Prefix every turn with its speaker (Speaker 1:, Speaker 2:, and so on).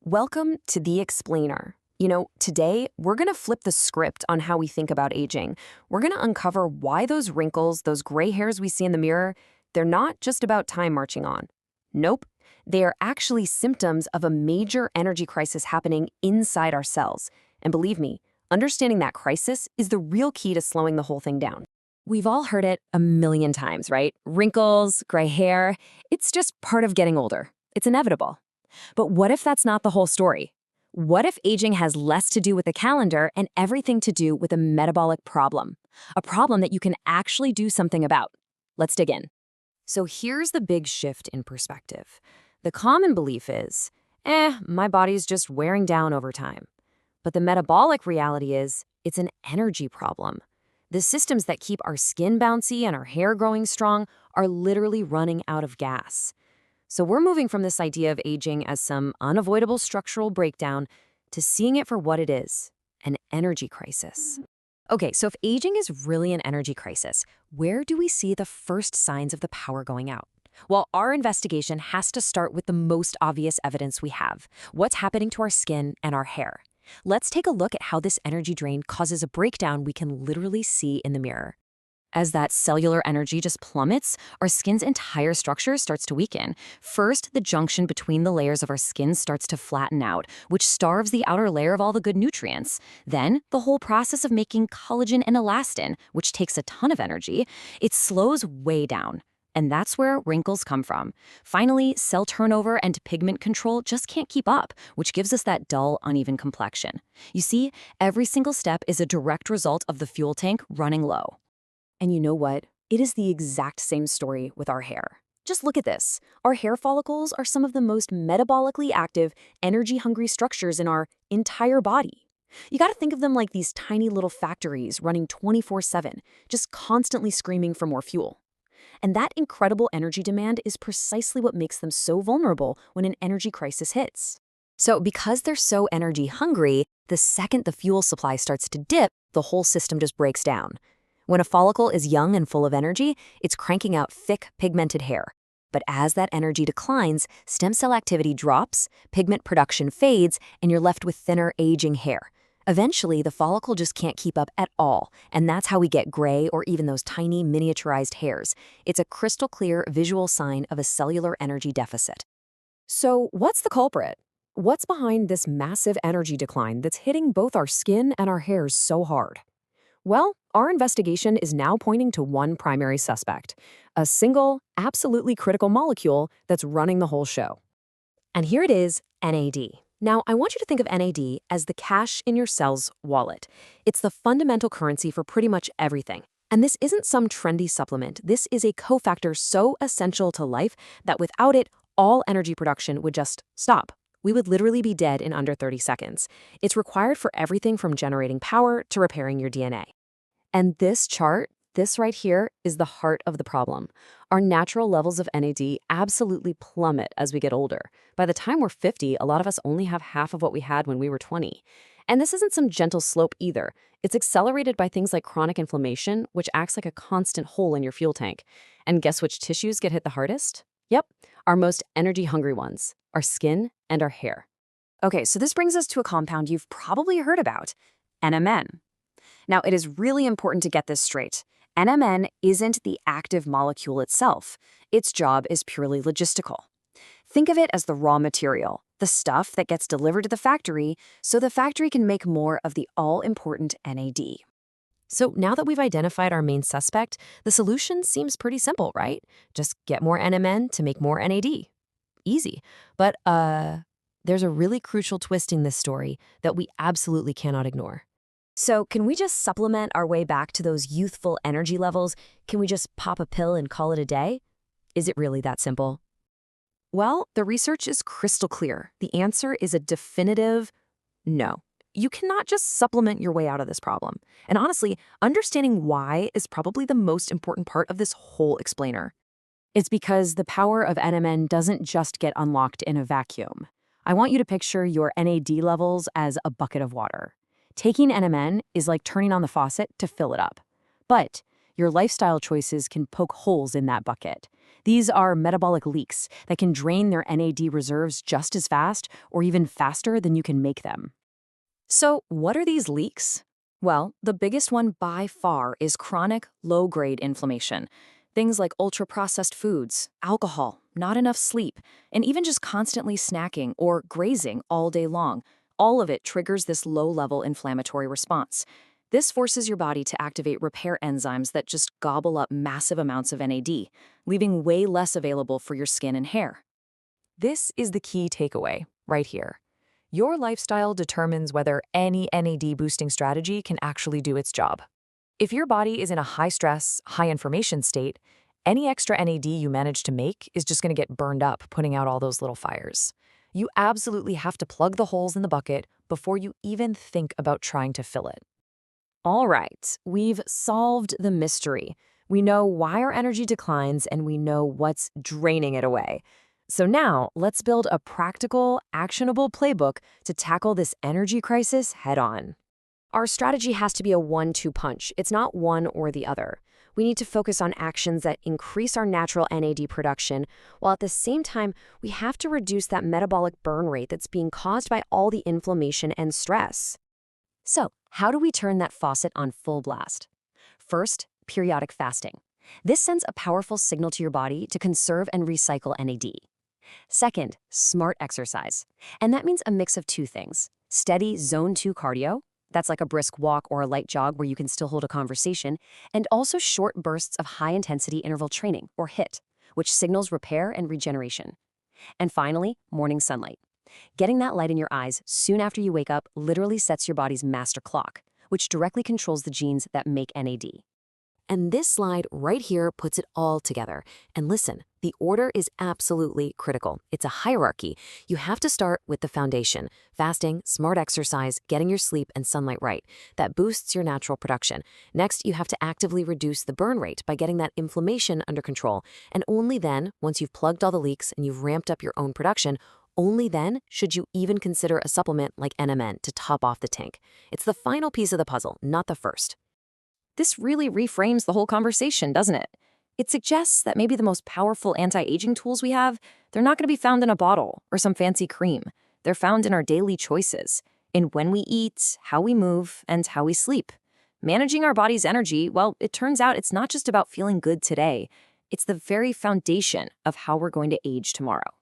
Speaker 1: Welcome to The Explainer. Today we're going to flip the script on how we think about aging. We're going to uncover why those wrinkles, those gray hairs we see in the mirror, they're not just about time marching on. Nope, they are actually symptoms of a major energy crisis happening inside our cells. And believe me, understanding that crisis is the real key to slowing the whole thing down. We've all heard it a million times, right? Wrinkles, gray hair, it's just part of getting older. It's inevitable. But what if that's not the whole story? What if aging has less to do with the calendar and everything to do with a metabolic problem? A problem that you can actually do something about. Let's dig in. So here's the big shift in perspective. The common belief is, my body's just wearing down over time. But the metabolic reality is, it's an energy problem. The systems that keep our skin bouncy and our hair growing strong are literally running out of gas. So we're moving from this idea of aging as some unavoidable structural breakdown to seeing it for what it is, an energy crisis. Okay, so if aging is really an energy crisis, where do we see the first signs of the power going out? Well, our investigation has to start with the most obvious evidence we have, what's happening to our skin and our hair. Let's take a look at how this energy drain causes a breakdown we can literally see in the mirror. As that cellular energy just plummets, our skin's entire structure starts to weaken. First, the junction between the layers of our skin starts to flatten out, which starves the outer layer of all the good nutrients. Then, the whole process of making collagen and elastin, which takes a ton of energy, it slows way down. And that's where wrinkles come from. Finally, cell turnover and pigment control just can't keep up, which gives us that dull, uneven complexion. You see, every single step is a direct result of the fuel tank running low. And you know what? It is the exact same story with our hair. Just look at this. Our hair follicles are some of the most metabolically active, energy-hungry structures in our entire body. You gotta think of them like these tiny little factories running 24/7, just constantly screaming for more fuel. And that incredible energy demand is precisely what makes them so vulnerable when an energy crisis hits. So because they're so energy hungry, the second the fuel supply starts to dip, the whole system just breaks down. When a follicle is young and full of energy, it's cranking out thick, pigmented hair. But as that energy declines, stem cell activity drops, pigment production fades, and you're left with thinner, aging hair. Eventually, the follicle just can't keep up at all, and that's how we get gray or even those tiny, miniaturized hairs. It's a crystal clear visual sign of a cellular energy deficit. So what's the culprit? What's behind this massive energy decline that's hitting both our skin and our hairs so hard? Well, our investigation is now pointing to one primary suspect, a single, absolutely critical molecule that's running the whole show. And here it is, NAD. Now, I want you to think of NAD as the cash in your cell's wallet. It's the fundamental currency for pretty much everything. And this isn't some trendy supplement. This is a cofactor so essential to life that without it, all energy production would just stop. We would literally be dead in under 30 seconds. It's required for everything from generating power to repairing your DNA. And this chart, this right here, is the heart of the problem. Our natural levels of NAD absolutely plummet as we get older. By the time we're 50, a lot of us only have half of what we had when we were 20. And this isn't some gentle slope either. It's accelerated by things like chronic inflammation, which acts like a constant hole in your fuel tank. And guess which tissues get hit the hardest? Yep, our most energy-hungry ones, our skin and our hair. Okay, so this brings us to a compound you've probably heard about, NMN. Now, it is really important to get this straight. NMN isn't the active molecule itself. Its job is purely logistical. Think of it as the raw material, the stuff that gets delivered to the factory so the factory can make more of the all-important NAD. So now that we've identified our main suspect, the solution seems pretty simple, right? Just get more NMN to make more NAD. Easy. But there's a really crucial twist in this story that we absolutely cannot ignore. So can we just supplement our way back to those youthful energy levels? Can we just pop a pill and call it a day? Is it really that simple? Well, the research is crystal clear. The answer is a definitive no. You cannot just supplement your way out of this problem. And honestly, understanding why is probably the most important part of this whole explainer. It's because the power of NMN doesn't just get unlocked in a vacuum. I want you to picture your NAD levels as a bucket of water. Taking NMN is like turning on the faucet to fill it up. But your lifestyle choices can poke holes in that bucket. These are metabolic leaks that can drain their NAD reserves just as fast or even faster than you can make them. So, what are these leaks? Well, the biggest one by far is chronic, low-grade inflammation. Things like ultra-processed foods, alcohol, not enough sleep, and even just constantly snacking or grazing all day long. All of it triggers this low-level inflammatory response. This forces your body to activate repair enzymes that just gobble up massive amounts of NAD, leaving way less available for your skin and hair. This is the key takeaway, right here. Your lifestyle determines whether any NAD boosting strategy can actually do its job. If your body is in a high-stress, high-inflammation state, any extra NAD you manage to make is just going to get burned up, putting out all those little fires. You absolutely have to plug the holes in the bucket before you even think about trying to fill it. All right, we've solved the mystery. We know why our energy declines, and we know what's draining it away. So now, let's build a practical, actionable playbook to tackle this energy crisis head-on. Our strategy has to be a 1-2 punch. It's not one or the other. We need to focus on actions that increase our natural NAD production, while at the same time, we have to reduce that metabolic burn rate that's being caused by all the inflammation and stress. So, how do we turn that faucet on full blast? First, periodic fasting. This sends a powerful signal to your body to conserve and recycle NAD. Second, smart exercise. And that means a mix of two things. Steady zone 2 cardio, that's like a brisk walk or a light jog where you can still hold a conversation, and also short bursts of high-intensity interval training, or HIIT, which signals repair and regeneration. And finally, morning sunlight. Getting that light in your eyes soon after you wake up literally sets your body's master clock, which directly controls the genes that make NAD. And this slide right here puts it all together. And listen, the order is absolutely critical. It's a hierarchy. You have to start with the foundation: fasting, smart exercise, getting your sleep and sunlight right. That boosts your natural production. Next, you have to actively reduce the burn rate by getting that inflammation under control. And only then, once you've plugged all the leaks and you've ramped up your own production, only then should you even consider a supplement like NMN to top off the tank. It's the final piece of the puzzle, not the first. This really reframes the whole conversation, doesn't it? It suggests that maybe the most powerful anti-aging tools we have, they're not going to be found in a bottle or some fancy cream. They're found in our daily choices, in when we eat, how we move, and how we sleep. Managing our body's energy, well, it turns out it's not just about feeling good today. It's the very foundation of how we're going to age tomorrow.